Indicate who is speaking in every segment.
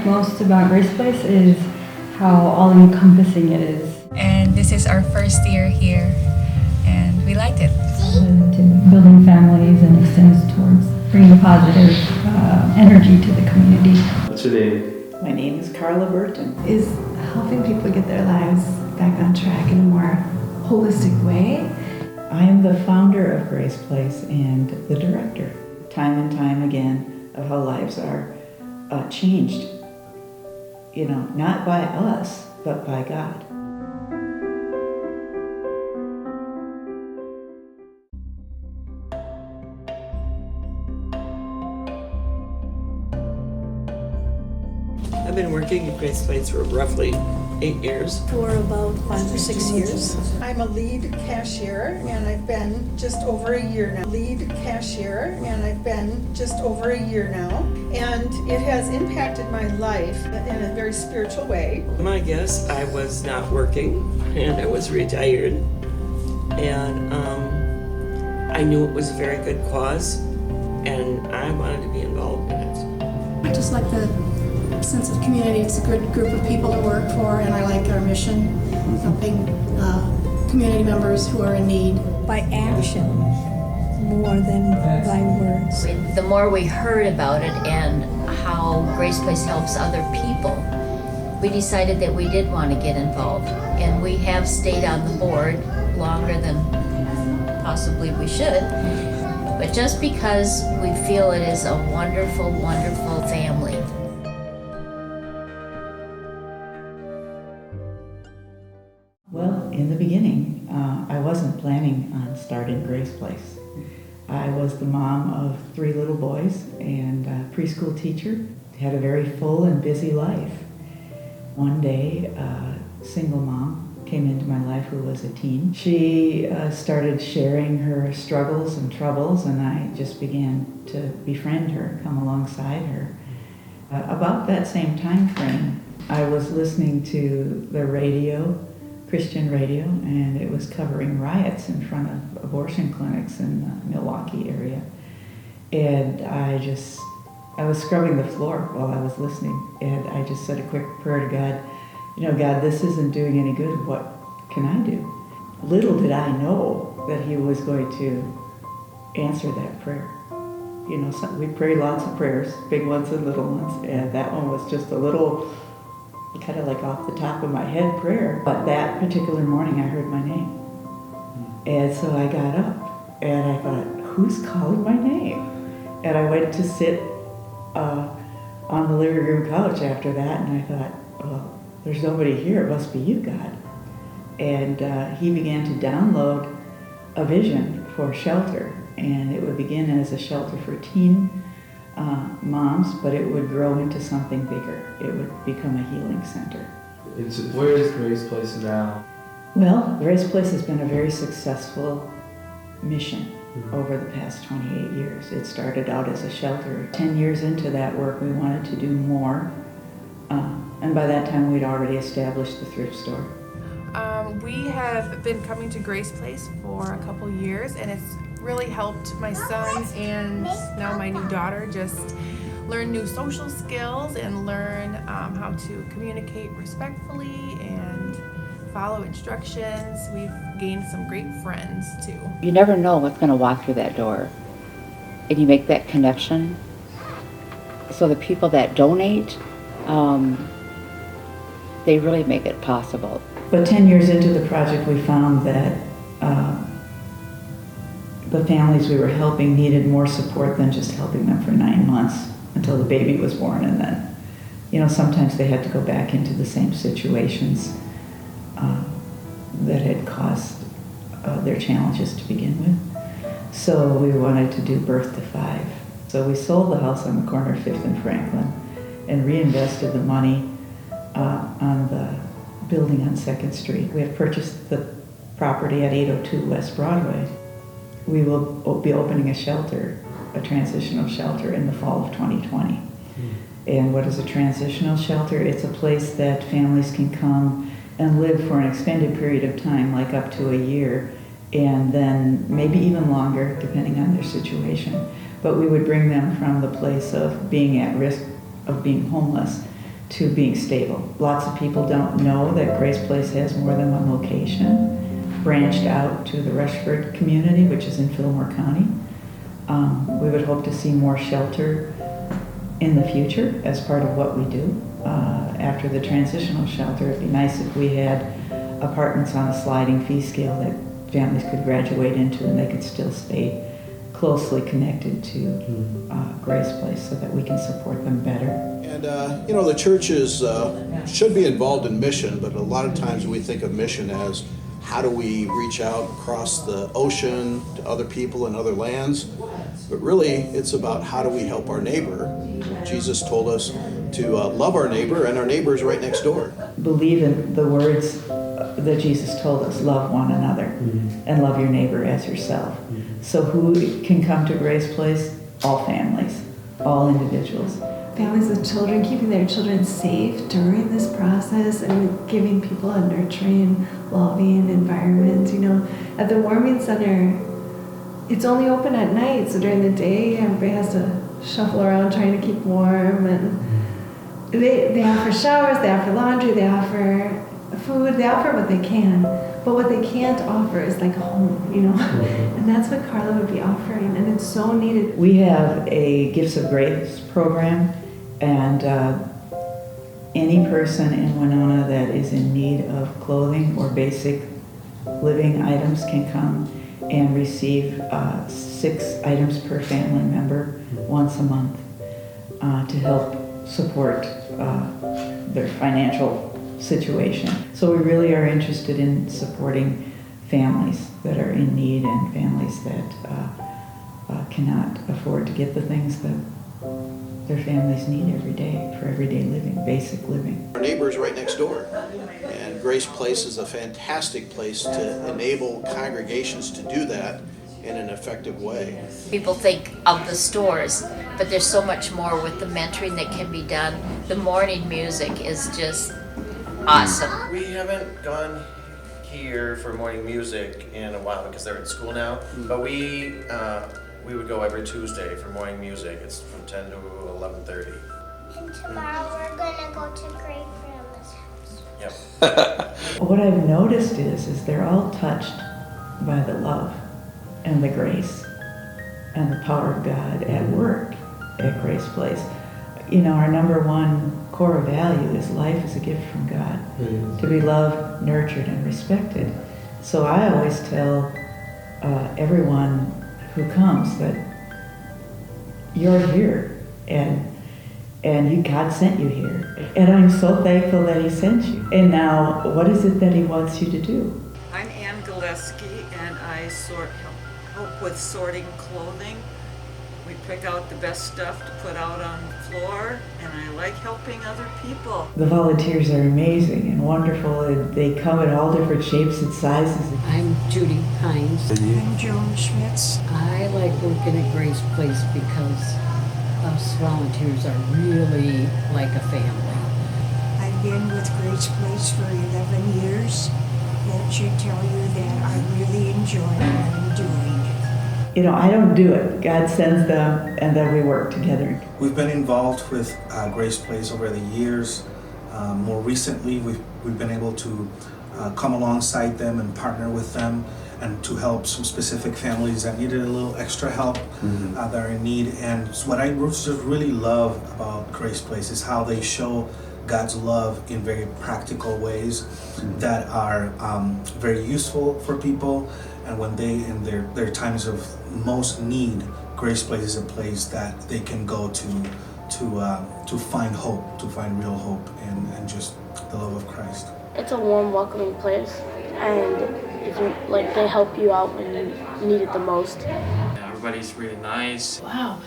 Speaker 1: most about Grace Place is how all-encompassing it is.
Speaker 2: And this is our first year here, and we liked it.
Speaker 1: To building families and extends towards bringing positive energy to the community.
Speaker 3: What's your name?
Speaker 4: My name is Carla Burton.
Speaker 5: Is helping people get their lives back on track in a more holistic way.
Speaker 4: I am the founder of Grace Place and the director, time and time again, of how lives are changed. You know, not by us, but by God.
Speaker 6: I've been working at Grace Place for roughly 8 years.
Speaker 7: For about 5 or 6 years.
Speaker 8: I'm a lead cashier, and I've been just over a year now. Lead cashier, and I've been just over a year now. And it has impacted my life in a very spiritual way.
Speaker 6: My guess, I was not working, and I was retired. And I knew it was a very good cause, and I wanted to be involved in it.
Speaker 7: I just like the sense of community. It's a good group of people to work for, and I like our mission, helping community members who are in need.
Speaker 9: By action more than by words.
Speaker 10: The more we heard about it and how Grace Place helps other people, we decided that we did want to get involved. And we have stayed on the board longer than possibly we should. But just because we feel it is a wonderful, wonderful family.
Speaker 4: Well, in the beginning, I wasn't planning on starting Grace Place. I was the mom of 3 little boys and a preschool teacher. Had a very full and busy life. One day, a single mom came into my life who was a teen. She started sharing her struggles and troubles, and I just began to befriend her, come alongside her. About that same time frame, I was listening to the radio, Christian radio, and it was covering riots in front of abortion clinics in the Milwaukee area. And I was scrubbing the floor while I was listening, and I just said a quick prayer to God. You know, God, this isn't doing any good. What can I do? Little did I know that He was going to answer that prayer. You know, we pray lots of prayers, big ones and little ones, and that one was just a little, kind of like off the top of my head prayer. But that particular morning I heard my name. And so I got up and I thought, who's calling my name? And I went to sit on the living room couch after that, and I thought, well, there's nobody here, it must be you, God. And He began to download a vision for shelter, and it would begin as a shelter for teen moms, but it would grow into something bigger. It would become a healing center.
Speaker 3: Where is Grace Place now?
Speaker 4: Well, Grace Place has been a very successful mission over the past 28 years. It started out as a shelter. 10 years into that work, we wanted to do more. And by that time, we'd already established the thrift store.
Speaker 11: We have been coming to Grace Place for a couple years, and it's really helped my son and now my new daughter just learn new social skills and learn how to communicate respectfully and follow instructions. We've gained some great friends too.
Speaker 12: You never know what's going to walk through that door, and you make that connection. So the people that donate, they really make it possible.
Speaker 4: But 10 years into the project, we found that the families we were helping needed more support than just helping them for 9 months until the baby was born, and then, you know, sometimes they had to go back into the same situations that had caused their challenges to begin with. So we wanted to do birth to 5. So we sold the house on the corner of 5th and Franklin and reinvested the money on the building on 2nd Street. We have purchased the property at 802 West Broadway. We will be opening a shelter, a transitional shelter, in the fall of 2020. And what is a transitional shelter? It's a place that families can come and live for an extended period of time, like up to a year, and then maybe even longer, depending on their situation. But we would bring them from the place of being at risk of being homeless to being stable. Lots of people don't know that Grace Place has more than one location, branched out to the Rushford community, which is in Fillmore County. We would hope to see more shelter in the future as part of what we do. After the transitional shelter, it'd be nice if we had apartments on a sliding fee scale that families could graduate into and they could still stay closely connected to Grace Place so that we can support them better.
Speaker 13: And the churches should be involved in mission, but a lot of times we think of mission as how do we reach out across the ocean to other people in other lands, but really it's about how do we help our neighbor. Jesus told us to love our neighbor, and our neighbor is right next door.
Speaker 4: Believe in the words that Jesus told us, love one another and love your neighbor as yourself. So who can come to Grace Place? All families, all individuals.
Speaker 5: Families with children, keeping their children safe during this process and giving people a nurturing, loving environment. At the warming center, it's only open at night, so during the day everybody has to shuffle around trying to keep warm, and they offer showers, they offer laundry, they offer food, they offer what they can, but what they can't offer is like a home, and that's what Carla would be offering, and it's so needed.
Speaker 4: We have a Gifts of Grace program, and any person in Winona that is in need of clothing or basic living items can come and receive 6 items per family member once a month to help support their financial situation. So we really are interested in supporting families that are in need and families that cannot afford to get the things that their families need every day for everyday living, basic living.
Speaker 13: Our neighbor is right next door, and Grace Place is a fantastic place to enable congregations to do that in an effective way.
Speaker 10: People think of the stores, but there's so much more with the mentoring that can be done. The morning music is just awesome.
Speaker 14: We haven't gone here for morning music in a while because they're in school now, but we would go every Tuesday for morning music. It's from 10 to 11:30.
Speaker 15: And tomorrow we're gonna go to Great Grandma's house.
Speaker 14: Yep.
Speaker 4: What I've noticed is they're all touched by the love and the grace and the power of God at work at Grace Place. Our number one core value is life is a gift from God, to be loved, nurtured, and respected. So I always tell everyone who comes that you're here and God sent you here. And I'm so thankful that He sent you. And now, what is it that He wants you to do?
Speaker 16: I'm Galewski, and I help with sorting clothing. We pick out the best stuff to put out on the floor, and I like helping other people.
Speaker 4: The volunteers are amazing and wonderful, and they come in all different shapes and sizes.
Speaker 17: I'm Judy, Heintz.
Speaker 18: I'm Joan, Schmitz.
Speaker 17: I like working at Grace Place because us volunteers are really like a family.
Speaker 18: I've been with Grace Place for 11 years. That should tell you that I really enjoy what I'm doing.
Speaker 4: I don't do it. God sends them, and then we work together.
Speaker 19: We've been involved with Grace Place over the years. More recently, we've been able to come alongside them and partner with them and to help some specific families that needed a little extra help that are in need. And what I just really love about Grace Place is how they show God's love in very practical ways that are very useful for people. And when they, in their times of most need, Grace Place is a place that they can go to find hope, to find real hope, and just the love of Christ.
Speaker 20: It's a warm, welcoming place, and it's like they help you out when you need it the most.
Speaker 21: Everybody's really nice.
Speaker 22: Wow,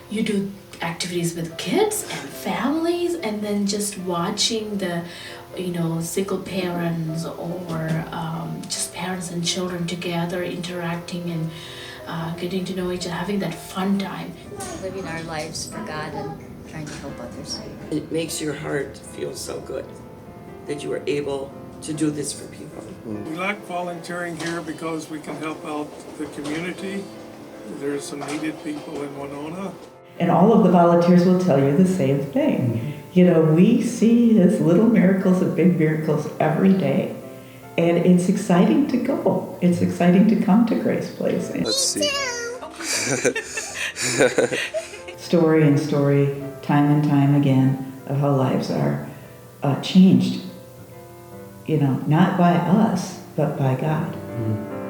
Speaker 22: you do activities with kids and families, and then just watching the single parents or just parents and children together interacting and getting to know each other, having that fun time.
Speaker 10: Living our lives for God and trying to help others.
Speaker 6: It makes your heart feel so good that you are able to do this for people.
Speaker 23: We like volunteering here because we can help out the community. There's some needed people in Winona.
Speaker 4: And all of the volunteers will tell you the same thing. You know, we see his little miracles and big miracles every day. And it's exciting to go. It's exciting to come to Grace Place.
Speaker 1: Let's see.
Speaker 4: Story and story, time and time again, of how lives are changed. You know, not by us, but by God.
Speaker 3: Mm-hmm.